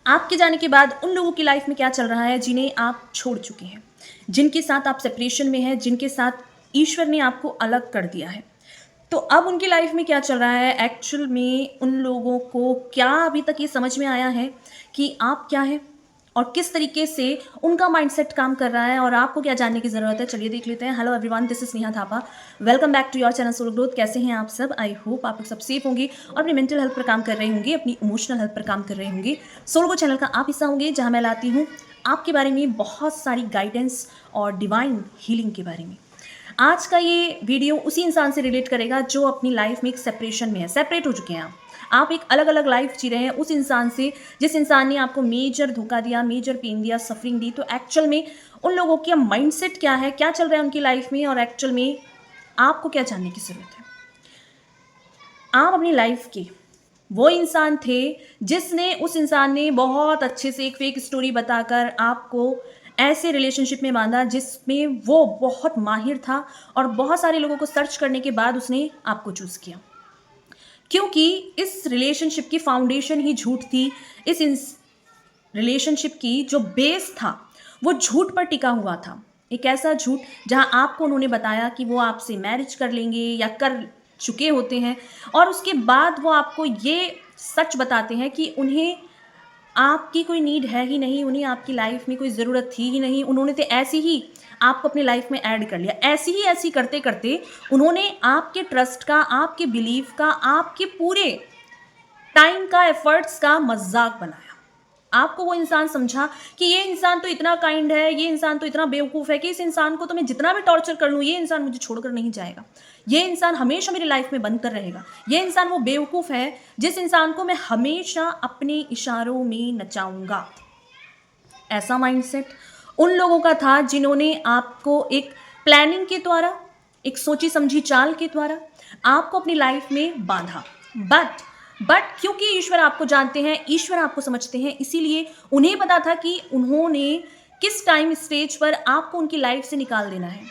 आपके जाने के बाद उन लोगों की लाइफ में क्या चल रहा है जिन्हें आप छोड़ चुके हैं, जिनके साथ आप सेपरेशन में हैं, जिनके साथ ईश्वर ने आपको अलग कर दिया है। तो अब उनकी लाइफ में क्या चल रहा है? एक्चुअल में उन लोगों को क्या अभी तक ये समझ में आया है कि आप क्या हैं और किस तरीके से उनका माइंडसेट काम कर रहा है और आपको क्या जानने की ज़रूरत है? चलिए देख लेते हैं। Hello everyone, this is Neha Thapa. Welcome back to your channel solo growth. कैसे हैं आप सब? आई होप आप लोग सब सेफ होंगे और अपनी मेंटल हेल्थ पर काम कर रहे होंगे, अपनी इमोशनल हेल्थ पर काम कर रहे होंगे। सोलो ग्रोथ चैनल का आप हिस्सा होंगे जहाँ मैं लाती हूँ आपके बारे में बहुत सारी गाइडेंस और डिवाइन हीलिंग के बारे में। आज का ये वीडियो उसी इंसान से रिलेट करेगा जो अपनी लाइफ में एक सेपरेशन में है, सेपरेट हो चुके हैं आप एक अलग अलग लाइफ जी रहे हैं उस इंसान से जिस इंसान ने आपको मेजर धोखा दिया, मेजर पेन दिया, सफरिंग दी। तो एक्चुअल में उन लोगों का माइंडसेट क्या है, क्या चल रहा है उनकी लाइफ में और एक्चुअल में आपको क्या जानने की ज़रूरत है। आप अपनी लाइफ के वो इंसान थे जिसने उस इंसान ने बहुत अच्छे से एक फेक स्टोरी बताकर आपको ऐसे रिलेशनशिप में बांधा जिसमें वो बहुत माहिर था और बहुत सारे लोगों को सर्च करने के बाद उसने आपको चूज़ किया, क्योंकि इस रिलेशनशिप की फाउंडेशन ही झूठ थी। इस रिलेशनशिप की जो बेस था वो झूठ पर टिका हुआ था। एक ऐसा झूठ जहां आपको उन्होंने बताया कि वो आपसे मैरिज कर लेंगे या कर चुके होते हैं और उसके बाद वो आपको ये सच बताते हैं कि उन्हें आपकी कोई नीड है ही नहीं, उन्हें आपकी लाइफ में कोई ज़रूरत थी ही नहीं। उन्होंने तो ऐसे ही आपको अपनी लाइफ में ऐड कर लिया। ऐसी करते करते उन्होंने आपके ट्रस्ट का, आपके बिलीफ का, आपके पूरे टाइम का, एफर्ट्स का मजाक बनाया। आपको वो इंसान समझा कि ये इंसान तो इतना काइंड है, ये इंसान तो इतना बेवकूफ़ है कि इस इंसान को तो मैं जितना भी टॉर्चर कर लूँ ये इंसान मुझे छोड़कर नहीं जाएगा, ये इंसान हमेशा मेरी लाइफ में बनकर रहेगा, ये इंसान वो बेवकूफ़ है जिस इंसान को मैं हमेशा अपने इशारों में नचाऊंगा। ऐसा माइंडसेट उन लोगों का था जिन्होंने आपको एक प्लानिंग के द्वारा, एक सोची समझी चाल के द्वारा आपको अपनी लाइफ में बांधा। बट क्योंकि ईश्वर आपको जानते हैं, ईश्वर आपको समझते हैं, इसीलिए उन्हें पता था कि उन्होंने किस टाइम स्टेज पर आपको उनकी लाइफ से निकाल देना है।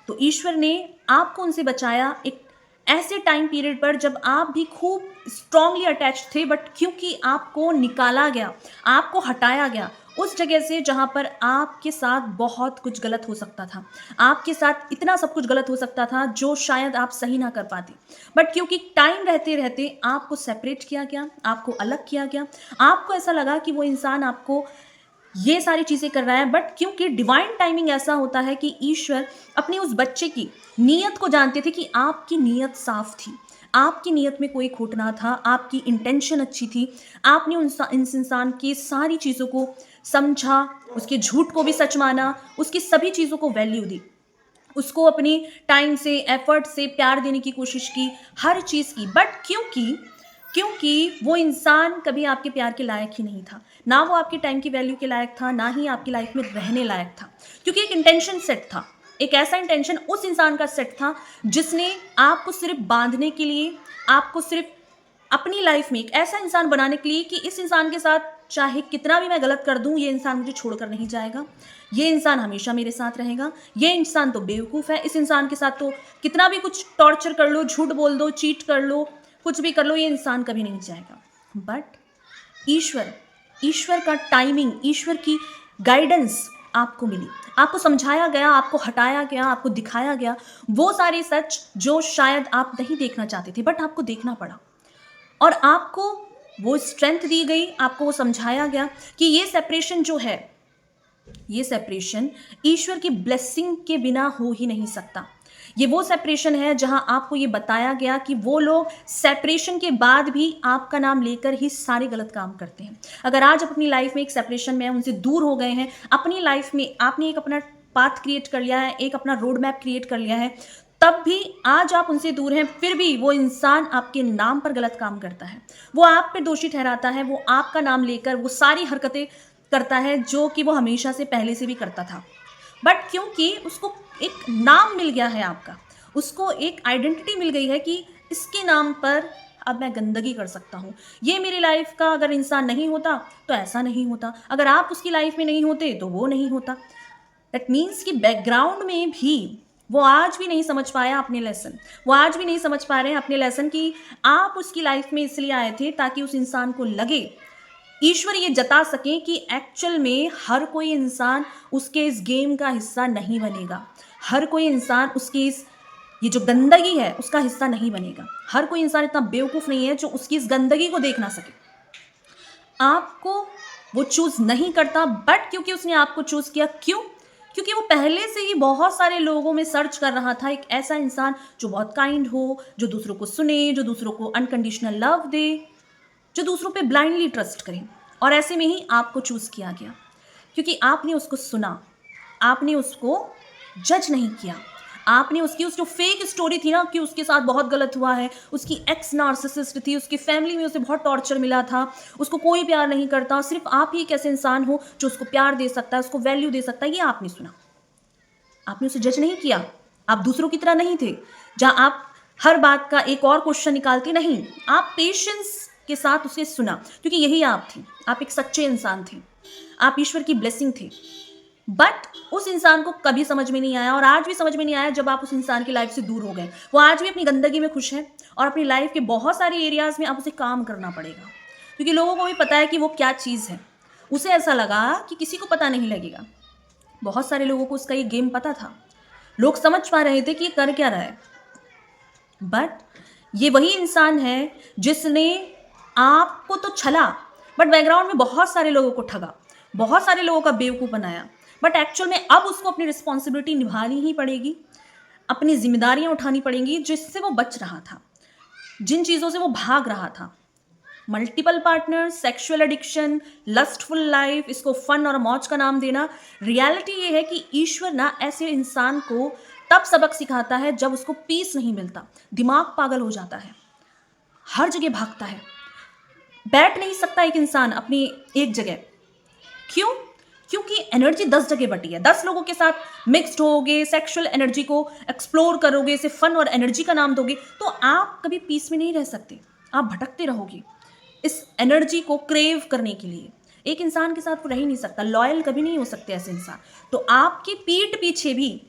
तो ईश्वर ने आपको उनसे बचाया एक ऐसे टाइम पीरियड पर जब आप भी खूब स्ट्रांगली अटैच थे, बट क्योंकि आपको निकाला गया, आपको हटाया गया उस जगह से जहां पर आपके साथ बहुत कुछ गलत हो सकता था, आपके साथ इतना सब कुछ गलत हो सकता था जो शायद आप सही ना कर पाते। बट क्योंकि टाइम रहते रहते आपको सेपरेट किया गया, आपको अलग किया गया, आपको ऐसा लगा कि वो इंसान आपको ये सारी चीज़ें कर रहा है। बट क्योंकि डिवाइन टाइमिंग ऐसा होता है कि ईश्वर अपनी उस बच्चे की नीयत को जानते थे कि आपकी नीयत साफ थी, आपकी नीयत में कोई खोट ना था, आपकी इंटेंशन अच्छी थी। आपने इस इंसान की सारी चीज़ों को समझा, उसके झूठ को भी सच माना, उसकी सभी चीज़ों को वैल्यू दी, उसको अपनी टाइम से, एफर्ट से प्यार देने की कोशिश की, हर चीज़ की। बट क्योंकि वो इंसान कभी आपके प्यार के लायक ही नहीं था, ना वो आपके टाइम की वैल्यू के लायक था, ना ही आपकी लाइफ में रहने लायक था। क्योंकि एक इंटेंशन सेट था, एक ऐसा इंटेंशन उस इंसान का सेट था जिसने आपको सिर्फ बांधने के लिए, आपको सिर्फ अपनी लाइफ में एक ऐसा इंसान बनाने के लिए कि इस इंसान के साथ चाहे कितना भी मैं गलत कर दूं, ये इंसान मुझे छोड़कर नहीं जाएगा, ये इंसान हमेशा मेरे साथ रहेगा, ये इंसान तो बेवकूफ़ है, इस इंसान के साथ तो कितना भी कुछ टॉर्चर कर लो, झूठ बोल दो, चीट कर लो, कुछ भी कर लो, ये इंसान कभी नहीं जाएगा। बट ईश्वर का टाइमिंग, ईश्वर की गाइडेंस आपको मिली, आपको समझाया गया, आपको हटाया गया, आपको दिखाया गया वो सारे सच जो शायद आप नहीं देखना चाहते थे, बट आपको देखना पड़ा। और आपको वो स्ट्रेंथ दी गई, आपको वो समझाया गया कि ये सेपरेशन जो है, ये सेपरेशन ईश्वर की ब्लेसिंग के बिना हो ही नहीं सकता। ये वो सेपरेशन है जहां आपको ये बताया गया कि वो लोग सेपरेशन के बाद भी आपका नाम लेकर ही सारे गलत काम करते हैं। अगर आज आप अपनी लाइफ में एक सेपरेशन में उनसे दूर हो गए हैं, अपनी लाइफ में आपने एक अपना पाथ क्रिएट कर लिया है, एक अपना रोड मैप क्रिएट कर लिया है, तब भी आज आप उनसे दूर हैं, फिर भी वो इंसान आपके नाम पर गलत काम करता है, वो आप पे दोषी ठहराता है, वो आपका नाम लेकर वो सारी हरकतें करता है जो कि वो हमेशा से पहले से भी करता था। बट क्योंकि उसको एक नाम मिल गया है आपका, उसको एक आइडेंटिटी मिल गई है कि इसके नाम पर अब मैं गंदगी कर सकता हूँ। ये मेरी लाइफ का अगर इंसान नहीं होता तो ऐसा नहीं होता, अगर आप उसकी लाइफ में नहीं होते तो वो नहीं होता। दैट मीन्स कि बैकग्राउंड में भी वो आज भी नहीं समझ पाया अपने लेसन, वो आज भी नहीं समझ पा रहे हैं अपने लेसन कि आप उसकी लाइफ में इसलिए आए थे ताकि उस इंसान को लगे ईश्वर ये जता सकें कि एक्चुअल में हर कोई इंसान उसके इस गेम का हिस्सा नहीं बनेगा। हर कोई इंसान उसकी इस ये जो गंदगी है उसका हिस्सा नहीं बनेगा। हर कोई इंसान इतना बेवकूफ़ नहीं है जो उसकी इस गंदगी को देख ना सके। आपको वो चूज़ नहीं करता, बट क्योंकि उसने आपको चूज़ किया, क्यों? क्योंकि वो पहले से ही बहुत सारे लोगों में सर्च कर रहा था एक ऐसा इंसान जो बहुत काइंड हो, जो दूसरों को सुने, जो दूसरों को अनकंडीशनल लव दे, जो दूसरों पे ब्लाइंडली ट्रस्ट करें। और ऐसे में ही आपको चूज़ किया गया क्योंकि आपने उसको सुना, आपने उसको जज नहीं किया। आपने उसकी उस जो फेक स्टोरी थी ना कि उसके साथ बहुत गलत हुआ है, उसकी एक्स नार्सिसिस्ट थी, उसकी फैमिली में उसे बहुत टॉर्चर मिला था, उसको कोई प्यार नहीं करता, सिर्फ आप ही एक ऐसे इंसान हो जो उसको प्यार दे सकता है, उसको वैल्यू दे सकता है, ये आपने सुना। आपने उसे जज नहीं किया, आप दूसरों की तरह नहीं थे जहां आप हर बात का एक और क्वेश्चन निकालते, नहीं, आप पेशेंस के साथ उसे सुना क्योंकि यही आप थे। आप एक सच्चे इंसान थे, आप ईश्वर की ब्लेसिंग थे। बट उस इंसान को कभी समझ में नहीं आया और आज भी समझ में नहीं आया जब आप उस इंसान की लाइफ से दूर हो गए। वो आज भी अपनी गंदगी में खुश है और अपनी लाइफ के बहुत सारे एरियाज में अब उसे काम करना पड़ेगा क्योंकि लोगों को भी पता है कि वो क्या चीज़ है। उसे ऐसा लगा कि किसी को पता नहीं लगेगा। बहुत सारे लोगों को उसका ये गेम पता था, लोग समझ पा रहे थे कि ये कर क्या रहा है, बट ये वही इंसान है जिसने आपको तो छला बट बैकग्राउंड में बहुत सारे लोगों को ठगा, बहुत सारे लोगों का बेवकूफ़ बनाया। बट एक्चुअल में अब उसको अपनी रिस्पॉन्सिबिलिटी निभानी ही पड़ेगी, अपनी जिम्मेदारियां उठानी पड़ेंगी जिससे वो बच रहा था, जिन चीज़ों से वो भाग रहा था। Multiple partner, sexual addiction, lustful life, इसको फन और मौज का नाम देना। रियलिटी ये है कि ईश्वर ना ऐसे इंसान को तब सबक सिखाता है जब उसको पीस नहीं मिलता, दिमाग पागल हो जाता है, हर जगह भागता है, बैठ नहीं सकता एक इंसान अपनी एक जगह। क्यों? क्योंकि एनर्जी 10 जगह बटी है, 10 लोगों के साथ मिक्सड होगे, सेक्सुअल एनर्जी को एक्सप्लोर करोगे, इसे फन और एनर्जी का नाम दोगे तो आप कभी पीस में नहीं रह सकते, आप भटकते रहोगे इस एनर्जी को क्रेव करने के लिए। एक इंसान के साथ वो रह ही नहीं सकता, लॉयल कभी नहीं हो सकते ऐसे इंसान। तो आपकी पीठ पीछे भी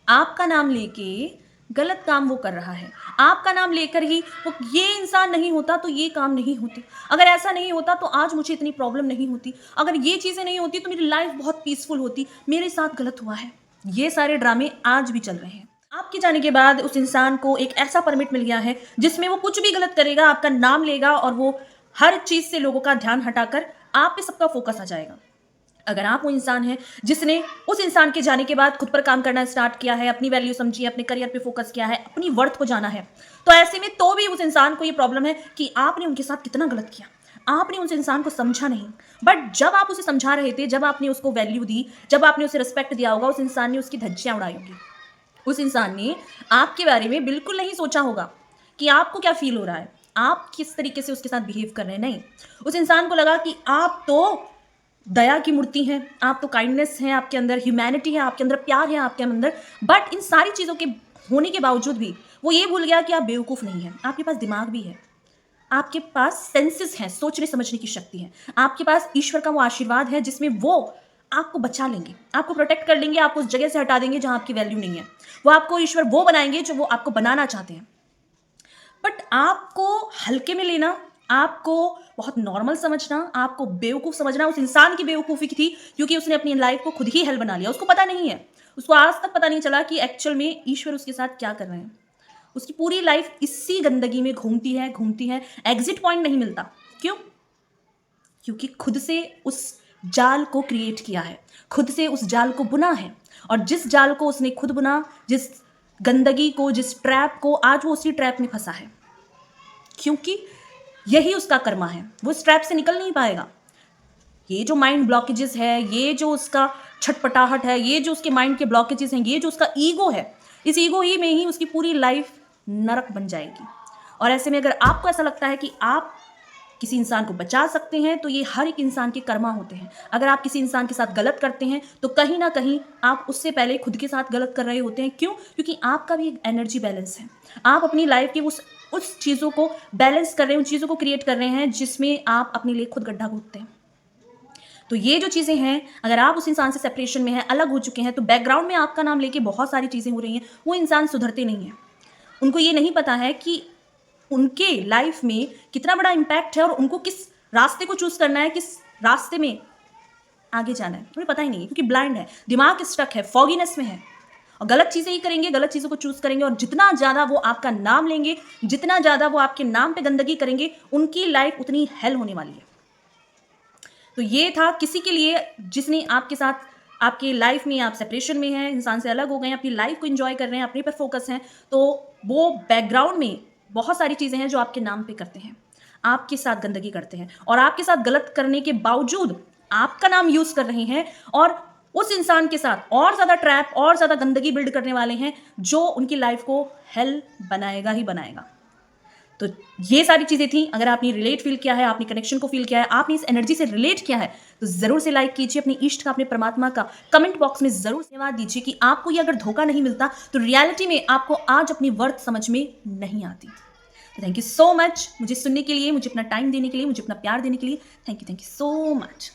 आपका नाम लेके गलत काम वो कर रहा है, आपका नाम लेकर ही वो, ये इंसान नहीं होता तो ये काम नहीं होते, अगर ऐसा नहीं होता तो आज मुझे इतनी प्रॉब्लम नहीं होती, अगर ये चीज़ें नहीं होती तो मेरी लाइफ बहुत पीसफुल होती, मेरे साथ गलत हुआ है। ये सारे ड्रामे आज भी चल रहे हैं। आपके जाने के बाद उस इंसान को एक ऐसा परमिट मिल गया है जिसमें वो कुछ भी गलत करेगा, आपका नाम लेगा और वो हर चीज़ से लोगों का ध्यान हटाकर आप पे सबका फोकस आ जाएगा। अगर आप वो इंसान हैं जिसने उस इंसान के जाने के बाद खुद पर काम करना स्टार्ट किया है, अपनी वैल्यू समझी है, अपने करियर पे फोकस किया है, अपनी वर्थ को जाना है, तो ऐसे में तो भी उस इंसान को ये प्रॉब्लम है कि आपने उनके साथ कितना गलत किया, आपने उस इंसान को समझा नहीं। बट जब आप उसे समझा रहे थे, जब आपने उसको वैल्यू दी, जब आपने उसे रिस्पेक्ट दिया होगा, उस इंसान ने उसकी धज्जियां उड़ाई होगी। उस इंसान ने आपके बारे में बिल्कुल नहीं सोचा होगा कि आपको क्या फील हो रहा है, आप किस तरीके से उसके साथ बिहेव कर रहे हैं। नहीं, उस इंसान को लगा कि आप तो दया की मूर्ति हैं, आप तो काइंडनेस है, आपके अंदर ह्यूमैनिटी है, आपके अंदर प्यार है, आपके अंदर। बट इन सारी चीज़ों के होने के बावजूद भी वो ये भूल गया कि आप बेवकूफ़ नहीं हैं, आपके पास दिमाग भी है, आपके पास सेंसेस हैं, सोचने समझने की शक्ति है, आपके पास ईश्वर का वो आशीर्वाद है जिसमें वो आपको बचा लेंगे, आपको प्रोटेक्ट कर लेंगे, आपको उस जगह से हटा देंगे जहाँ आपकी वैल्यू नहीं है। वो आपको ईश्वर वो बनाएंगे जो वो आपको बनाना चाहते हैं। बट आपको हल्के में लेना, आपको बहुत नॉर्मल समझना, आपको बेवकूफ़ समझना उस इंसान की बेवकूफ़ी की थी क्योंकि उसने अपनी लाइफ को खुद ही हेल बना लिया। उसको पता नहीं है, उसको आज तक पता नहीं चला कि एक्चुअल में ईश्वर उसके साथ क्या कर रहे हैं। उसकी पूरी लाइफ इसी गंदगी में घूमती है, एग्जिट पॉइंट नहीं मिलता। क्यों? क्योंकि खुद से उस जाल को क्रिएट किया है, खुद से उस जाल को बुना है, और जिस जाल को उसने खुद बुना, जिस गंदगी को, जिस ट्रैप को, आज वो उसी ट्रैप में फंसा है क्योंकि यही उसका कर्मा है। वो इस ट्रैप से निकल नहीं पाएगा। ये जो माइंड ब्लॉकेजेस है, ये जो उसका छटपटाहट है, ये जो उसके माइंड के ब्लॉकेजेस हैं, ये जो उसका ईगो है, इस ईगो ही में ही उसकी पूरी लाइफ नरक बन जाएगी। और ऐसे में अगर आपको ऐसा लगता है कि आप किसी इंसान को बचा सकते हैं तो ये हर एक इंसान के कर्मा होते हैं। अगर आप किसी इंसान के साथ गलत करते हैं तो कहीं ना कहीं आप उससे पहले खुद के साथ गलत कर रहे होते हैं। क्यों? क्योंकि आपका भी एक एनर्जी बैलेंस है, आप अपनी लाइफ की उस चीज़ों को बैलेंस कर रहे हैं, उन चीज़ों को क्रिएट कर रहे हैं जिसमें आप अपने लिए खुद गड्ढा खोदते हैं। तो ये जो चीज़ें हैं, अगर आप उस इंसान से सेपरेशन में हैं, अलग हो चुके हैं, तो बैकग्राउंड में आपका नाम लेके बहुत सारी चीज़ें हो रही हैं। वो इंसान सुधरते नहीं हैं, उनको ये नहीं पता है कि उनके लाइफ में कितना बड़ा इम्पैक्ट है और उनको किस रास्ते को चूज करना है, किस रास्ते में आगे जाना है उन्हें पता ही नहीं है, क्योंकि ब्लाइंड है, दिमाग स्टक है, फॉगीनेस में है, और गलत चीजें ही करेंगे, गलत चीजों को चूज करेंगे, और जितना ज्यादा वो आपका नाम लेंगे, जितना ज्यादा वो आपके नाम पे गंदगी करेंगे, उनकी लाइफ उतनी हेल होने वाली है। तो ये था किसी के लिए जिसने आपके साथ, आपकी लाइफ में, आप सेपरेशन में हैं, इंसान से अलग हो गए हैं, अपनी लाइफ को एंजॉय कर रहे हैं, अपने पर फोकस हैं, तो वो बैकग्राउंड में बहुत सारी चीजें हैं जो आपके नाम पे करते हैं, आपके साथ गंदगी करते हैं, और आपके साथ गलत करने के बावजूद आपका नाम यूज कर रहे हैं, और उस इंसान के साथ और ज्यादा ट्रैप और ज्यादा गंदगी बिल्ड करने वाले हैं, जो उनकी लाइफ को हेल बनाएगा ही बनाएगा। तो ये सारी चीजें थी। अगर आपने रिलेट फील किया है, आपने कनेक्शन को फील किया है, आपने इस एनर्जी से रिलेट किया है, तो जरूर से लाइक कीजिए, अपने इष्ट का, अपने परमात्मा का कमेंट बॉक्स में जरूर धन्यवाद दीजिए कि आपको ये अगर धोखा नहीं मिलता तो रियलिटी में आपको आज अपनी वर्थ समझ में नहीं आती। थैंक यू सो मच मुझे सुनने के लिए, मुझे अपना टाइम देने के लिए, मुझे अपना प्यार देने के लिए। Thank you so much.